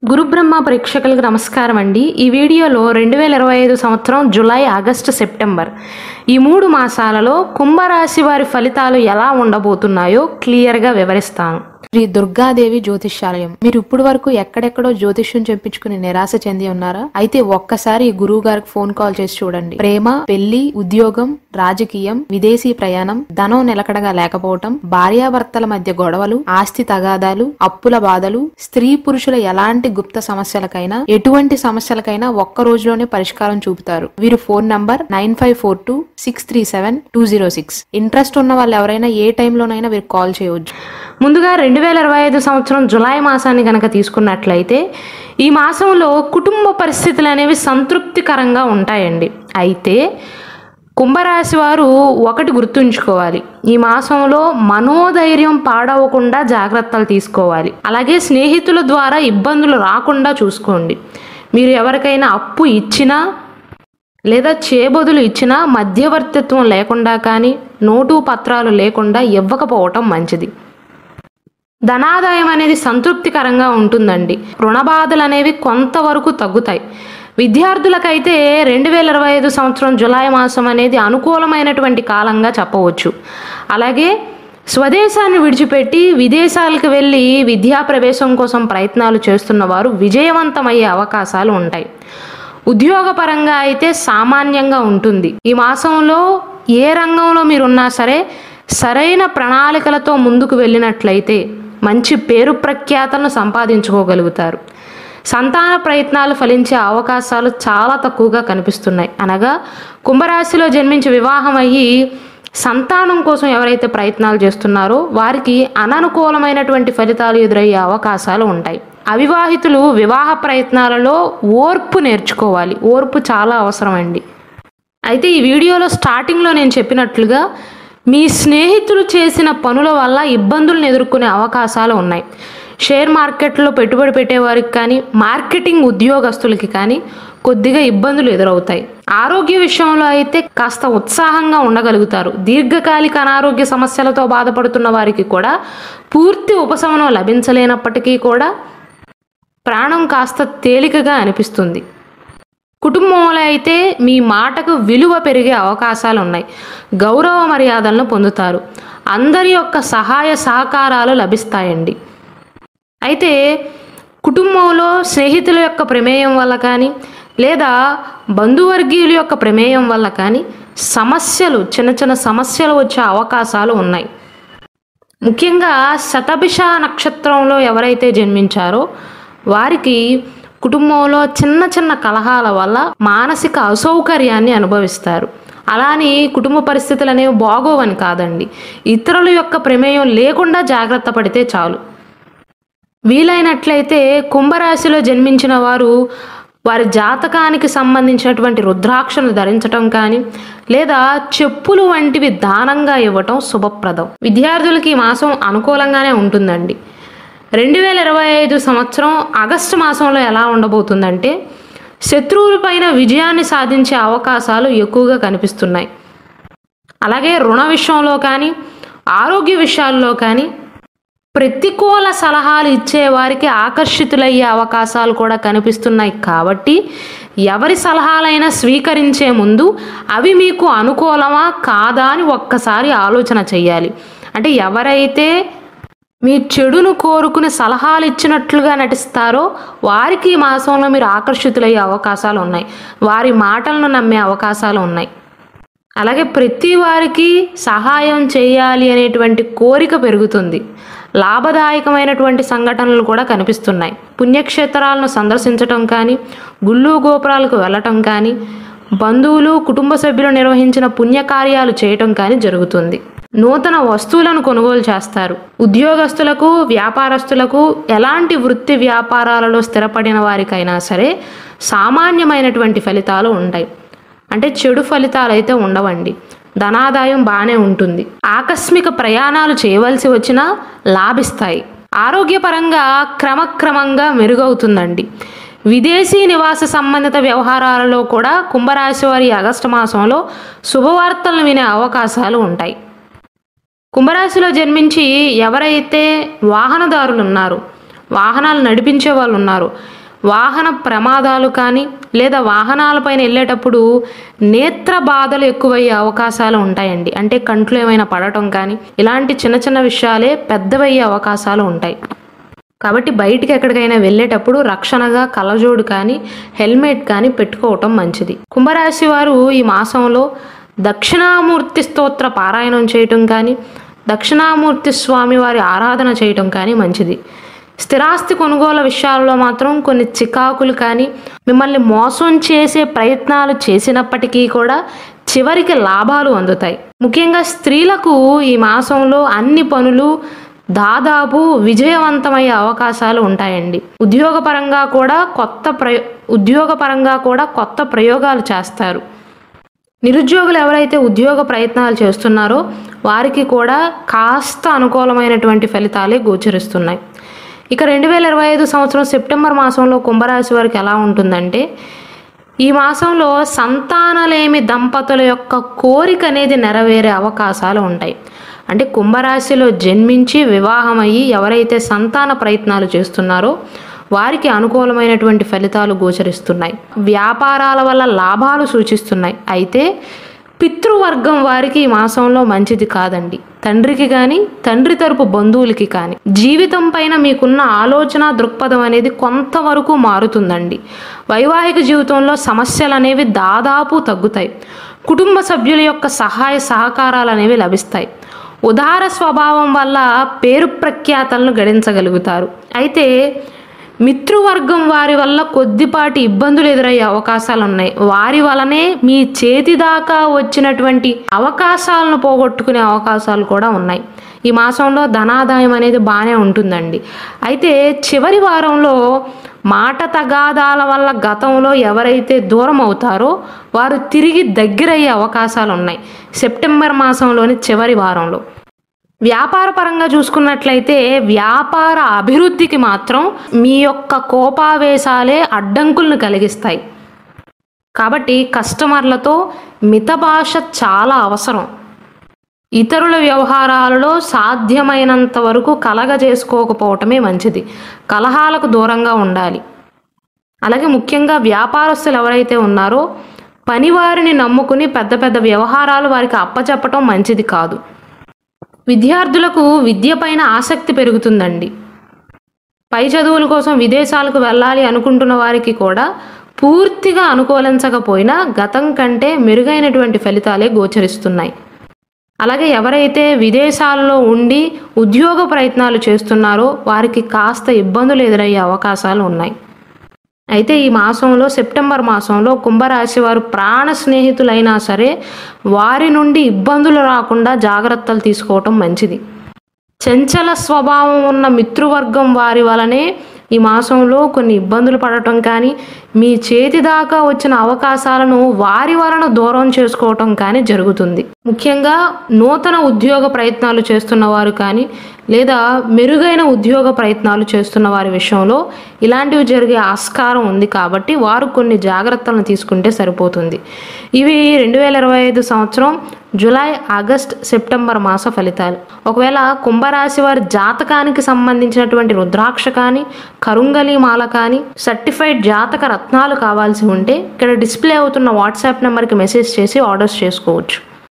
గురుబ్రహ్మ ప్రేక్షకులకు నమస్కారం అండి. ఈ వీడియోలో 2025 సంవత్సరం జూలై, ఆగస్టు, సెప్టెంబర్ ఈ 3 మాసాలలో కుంభరాశి వారి ఫలితాలు ఎలా ఉండబోతున్నాయో క్లియర్గా వివరిస్తాను. శ్రీ దుర్గాదేవి జ్యోతిష్యాలయం. మీరు ఇప్పుడు వరకు ఎక్కడెక్కడో జ్యోతిష్యం చెప్పించుకుని నిరాశ చెంది ఉన్నారా? అయితే ఒక్కసారి ఈ గురువు గారికి ఫోన్ కాల్ చేసి చూడండి. ప్రేమ, పెళ్లి, ఉద్యోగం, రాజకీయం, విదేశీ ప్రయాణం, ధనం నిలకడగా లేకపోవటం, భార్యాభర్తల మధ్య గొడవలు, ఆస్తి తగాదాలు, అప్పుల బాధలు, స్త్రీ పురుషుల ఎలాంటి గుప్త సమస్యలకైనా, ఎటువంటి సమస్యలకైనా ఒక్క రోజులోనే పరిష్కారం చూపుతారు. వీరు ఫోన్ నంబర్ 9542637206. ఇంట్రెస్ట్ ఉన్న వాళ్ళు ఎవరైనా ఏ టైంలోనైనా వీరు కాల్ చేయవచ్చు. ముందుగా 2025 సంవత్సరం జులై మాసాన్ని గనక తీసుకున్నట్లయితే ఈ మాసంలో కుటుంబ పరిస్థితులు అనేవి సంతృప్తికరంగా ఉంటాయండి. అయితే కుంభరాశి వారు ఒకటి గుర్తుంచుకోవాలి, ఈ మాసంలో మనోధైర్యం పాడవకుండా జాగ్రత్తలు తీసుకోవాలి. అలాగే స్నేహితుల ద్వారా ఇబ్బందులు రాకుండా చూసుకోండి. మీరు ఎవరికైనా అప్పు ఇచ్చినా లేదా చేబదులు ఇచ్చినా మధ్యవర్తిత్వం లేకుండా కానీ నోటు పత్రాలు లేకుండా ఇవ్వకపోవటం మంచిది. ధనాదాయం అనేది సంతృప్తికరంగా ఉంటుందండి. రుణ బాధలు అనేవి కొంతవరకు తగ్గుతాయి. విద్యార్థులకైతే 2025 సంవత్సరం జులై మాసం అనేది అనుకూలమైనటువంటి కాలంగా చెప్పవచ్చు. అలాగే స్వదేశాన్ని విడిచిపెట్టి విదేశాలకు వెళ్ళి విద్యా ప్రవేశం కోసం ప్రయత్నాలు చేస్తున్న వారు విజయవంతమయ్యే అవకాశాలు ఉంటాయి. ఉద్యోగపరంగా అయితే సామాన్యంగా ఉంటుంది. ఈ మాసంలో ఏ రంగంలో మీరున్నా సరే సరైన ప్రణాళికలతో ముందుకు వెళ్ళినట్లయితే మంచి పేరు ప్రఖ్యాతలను సంపాదించుకోగలుగుతారు. సంతాన ప్రయత్నాలు ఫలించే అవకాశాలు చాలా తక్కువగా కనిపిస్తున్నాయి. అనగా కుంభరాశిలో జన్మించి వివాహం అయ్యి సంతానం కోసం ఎవరైతే ప్రయత్నాలు చేస్తున్నారో వారికి అననుకూలమైనటువంటి ఫలితాలు ఎదురయ్యే అవకాశాలు ఉంటాయి. అవివాహితులు వివాహ ప్రయత్నాలలో ఓర్పు నేర్చుకోవాలి. ఓర్పు చాలా అవసరం అండి. అయితే ఈ వీడియోలో స్టార్టింగ్లో నేను చెప్పినట్లుగా మీ స్నేహితులు చేసిన పనుల వల్ల ఇబ్బందులను ఎదుర్కొనే అవకాశాలు ఉన్నాయి. షేర్ మార్కెట్లో పెట్టుబడి పెట్టేవారికి కానీ మార్కెటింగ్ ఉద్యోగస్తులకి కానీ కొద్దిగా ఇబ్బందులు ఎదురవుతాయి. ఆరోగ్య విషయంలో అయితే కాస్త ఉత్సాహంగా ఉండగలుగుతారు. దీర్ఘకాలిక అనారోగ్య సమస్యలతో బాధపడుతున్న వారికి కూడా పూర్తి ఉపశమనం లభించలేనప్పటికీ కూడా ప్రాణం కాస్త తేలికగా అనిపిస్తుంది. కుటుంబంలో అయితే మీ మాటకు విలువ పెరిగే అవకాశాలు ఉన్నాయి. గౌరవ మర్యాదలను పొందుతారు. అందరి యొక్క సహాయ సహకారాలు లభిస్తాయండి. అయితే కుటుంబంలో స్నేహితుల యొక్క ప్రమేయం వల్ల కానీ లేదా బంధువర్గీయుల యొక్క ప్రమేయం వల్ల కానీ చిన్న చిన్న సమస్యలు వచ్చే అవకాశాలు ఉన్నాయి. ముఖ్యంగా శతభిష నక్షత్రంలో ఎవరైతే జన్మించారో వారికి కుటుంబంలో చిన్న చిన్న కలహాల వల్ల మానసిక అసౌకర్యాన్ని అనుభవిస్తారు. అలాని కుటుంబ పరిస్థితులు అనేవి బాగోవని కాదండి, ఇతరుల యొక్క ప్రమేయం లేకుండా జాగ్రత్త పడితే చాలు. వీలైనట్లయితే కుంభరాశిలో జన్మించిన వారు వారి జాతకానికి సంబంధించినటువంటి రుద్రాక్షను ధరించటం కానీ లేదా చెప్పులు వంటివి దానంగా ఇవ్వటం శుభప్రదం. విద్యార్థులకి ఈ మాసం అనుకూలంగానే ఉంటుందండి. 2025 సంవత్సరం ఆగస్టు మాసంలో ఎలా ఉండబోతుందంటే శత్రువులపైన విజయాన్ని సాధించే అవకాశాలు ఎక్కువగా కనిపిస్తున్నాయి. అలాగే రుణ విషయంలో కానీ ఆరోగ్య విషయాల్లో కానీ ప్రతికూల సలహాలు ఇచ్చే వారికి ఆకర్షితులయ్యే అవకాశాలు కూడా కనిపిస్తున్నాయి. కాబట్టి ఎవరి సలహాలైనా స్వీకరించే ముందు అవి మీకు అనుకూలమా కాదా అని ఒక్కసారి ఆలోచన చేయాలి. అంటే ఎవరైతే మీ చెడును కోరుకుని సలహాలు ఇచ్చినట్లుగా నటిస్తారో వారికి ఈ మాసంలో మీరు ఆకర్షితులయ్యే అవకాశాలు ఉన్నాయి. వారి మాటలను నమ్మే అవకాశాలు ఉన్నాయి. అలాగే ప్రతి వారికి సహాయం చేయాలి అనేటువంటి కోరిక పెరుగుతుంది. లాభదాయకమైనటువంటి సంఘటనలు కూడా కనిపిస్తున్నాయి. పుణ్యక్షేత్రాలను సందర్శించటం కానీ గుళ్ళు గోపురాలకు వెళ్ళటం కానీ బంధువులు కుటుంబ సభ్యులు నిర్వహించిన పుణ్యకార్యాలు చేయటం కానీ జరుగుతుంది. నూతన వస్తువులను కొనుగోలు చేస్తారు. ఉద్యోగస్తులకు వ్యాపారస్తులకు ఎలాంటి వృత్తి వ్యాపారాలలో స్థిరపడిన వారికైనా సరే సామాన్యమైనటువంటి ఫలితాలు ఉంటాయి. అంటే చెడు ఫలితాలు అయితే ఉండవండి. ధనాదాయం బాగానే ఉంటుంది. ఆకస్మిక ప్రయాణాలు చేయవలసి వచ్చినా లాభిస్తాయి. ఆరోగ్యపరంగా క్రమక్రమంగా మెరుగవుతుందండి. విదేశీ నివాస సంబంధిత వ్యవహారాలలో కూడా కుంభరాశి వారి ఆగస్టు మాసంలో శుభవార్తలను వినే అవకాశాలు ఉంటాయి. కుంభరాశిలో జన్మించి ఎవరైతే వాహనదారులు ఉన్నారో వాహనాలు నడిపించే వాళ్ళు ఉన్నారు. వాహన ప్రమాదాలు కానీ లేదా వాహనాలపైన వెళ్ళేటప్పుడు నేత్ర బాధలు ఎక్కువయ్యే అవకాశాలు ఉంటాయండి. అంటే కంట్లో ఏమైనా పడటం కానీ ఇలాంటి చిన్న చిన్న విషయాలే పెద్దవయ్యే అవకాశాలు ఉంటాయి. కాబట్టి బయటికి ఎక్కడికైనా వెళ్ళేటప్పుడు రక్షణగా కళ్ళజోడు కానీ హెల్మెట్ కానీ పెట్టుకోవటం మంచిది. కుంభరాశి వారు ఈ మాసంలో దక్షిణామూర్తి స్తోత్ర పారాయణం చేయటం కానీ దక్షిణామూర్తి స్వామి వారి ఆరాధన చేయటం కానీ మంచిది. స్థిరాస్తి కొనుగోలు విషయాల్లో మాత్రం కొన్ని చికాకులు కానీ మిమ్మల్ని మోసం చేసే ప్రయత్నాలు చేసినప్పటికీ కూడా చివరికి లాభాలు అందుతాయి. ముఖ్యంగా స్త్రీలకు ఈ మాసంలో అన్ని పనులు దాదాపు విజయవంతమయ్యే అవకాశాలు ఉంటాయండి. ఉద్యోగపరంగా కూడా కొత్త ప్రయోగాలు చేస్తారు. నిరుద్యోగులు ఎవరైతే ఉద్యోగ ప్రయత్నాలు చేస్తున్నారో వారికి కూడా కాస్త అనుకూలమైనటువంటి ఫలితాలే గోచరిస్తున్నాయి. ఇక 2025 సంవత్సరం సెప్టెంబర్ మాసంలో కుంభరాశి వారికి ఎలా ఉంటుందంటే, ఈ మాసంలో సంతానలేమి దంపతుల యొక్క కోరిక అనేది నెరవేరే అవకాశాలు ఉంటాయి. అంటే కుంభరాశిలో జన్మించి వివాహమయ్యి ఎవరైతే సంతాన ప్రయత్నాలు చేస్తున్నారో వారికి అనుకూలమైనటువంటి ఫలితాలు గోచరిస్తున్నాయి. వ్యాపారాల వల్ల లాభాలు సూచిస్తున్నాయి. అయితే పితృవర్గం వారికి ఈ మాసంలో మంచిది కాదండి. తండ్రికి కానీ తండ్రి తరపు బంధువులకి కానీ జీవితం పైన మీకున్న ఆలోచన దృక్పథం అనేది కొంతవరకు మారుతుందండి. వైవాహిక జీవితంలో సమస్యలు అనేవి దాదాపు తగ్గుతాయి. కుటుంబ సభ్యుల యొక్క సహాయ సహకారాలు అనేవి లభిస్తాయి. ఉదార స్వభావం వల్ల పేరు ప్రఖ్యాతలను గడించగలుగుతారు. అయితే మిత్రువర్గం వారి వల్ల కొద్దిపాటి ఇబ్బందులు ఎదురయ్యే అవకాశాలు ఉన్నాయి. వారి వలనే మీ చేతి దాకా వచ్చినటువంటి అవకాశాలను పోగొట్టుకునే అవకాశాలు కూడా ఉన్నాయి. ఈ మాసంలో ధనాదాయం అనేది బాగానే ఉంటుందండి. అయితే చివరి వారంలో మాట తగాదాల వల్ల గతంలో ఎవరైతే దూరం అవుతారో వారు తిరిగి దగ్గరయ్యే అవకాశాలు ఉన్నాయి సెప్టెంబర్ మాసంలోని చివరి వారంలో. వ్యాపార పరంగా చూసుకున్నట్లయితే వ్యాపార అభివృద్ధికి మాత్రం మీ యొక్క కోపావేశాలే అడ్డంకులను కలిగిస్తాయి. కాబట్టి కస్టమర్లతో మితభాష చాలా అవసరం. ఇతరుల వ్యవహారాలలో సాధ్యమైనంత వరకు కలగజేసుకోకపోవటమే మంచిది. కలహాలకు దూరంగా ఉండాలి. అలాగే ముఖ్యంగా వ్యాపారస్తులు ఎవరైతే ఉన్నారో పనివారిని నమ్ముకుని పెద్ద పెద్ద వ్యవహారాలు వారికి అప్పచెప్పటం మంచిది కాదు. విద్యార్థులకు విద్య పైన ఆసక్తి పెరుగుతుందండి. పై చదువుల కోసం విదేశాలకు వెళ్ళాలి అనుకుంటున్న వారికి కూడా పూర్తిగా అనుకూలించకపోయినా గతం కంటే మెరుగైనటువంటి ఫలితాలే గోచరిస్తున్నాయి. అలాగే ఎవరైతే విదేశాలలో ఉండి ఉద్యోగ ప్రయత్నాలు చేస్తున్నారో వారికి కాస్త ఇబ్బందులు ఎదురయ్యే అవకాశాలు ఉన్నాయి. అయితే ఈ మాసంలో సెప్టెంబర్ మాసంలో కుంభరాశి వారు ప్రాణ స్నేహితులైనా సరే వారి నుండి ఇబ్బందులు రాకుండా జాగ్రత్తలు తీసుకోవటం మంచిది. చంచల స్వభావం ఉన్న మిత్రువర్గం వారి వలనే ఈ మాసంలో కొన్ని ఇబ్బందులు పడటం కానీ మీ చేతి దాకా వచ్చిన అవకాశాలను వారి వలన దూరం చేసుకోవటం కానీ జరుగుతుంది. ముఖ్యంగా నూతన ఉద్యోగ ప్రయత్నాలు చేస్తున్న వారు కానీ లేదా మెరుగైన ఉద్యోగ ప్రయత్నాలు చేస్తున్న వారి విషయంలో ఇలాంటివి జరిగే ఆస్కారం ఉంది. కాబట్టి వారు కొన్ని జాగ్రత్తలను తీసుకుంటే సరిపోతుంది. ఇవి 2025 సంవత్సరం జూలై, ఆగస్ట్, సెప్టెంబర్ మాస ఫలితాలు. ఒకవేళ కుంభరాశి వారి జాతకానికి సంబంధించినటువంటి రుద్రాక్ష కానీ కరుంగలి మాల కానీ సర్టిఫైడ్ జాతక రత్నాలు కావాల్సి ఉంటే ఇక్కడ డిస్ప్లే అవుతున్న వాట్సాప్ నెంబర్కి మెసేజ్ చేసి ఆర్డర్స్ చేసుకోవచ్చు.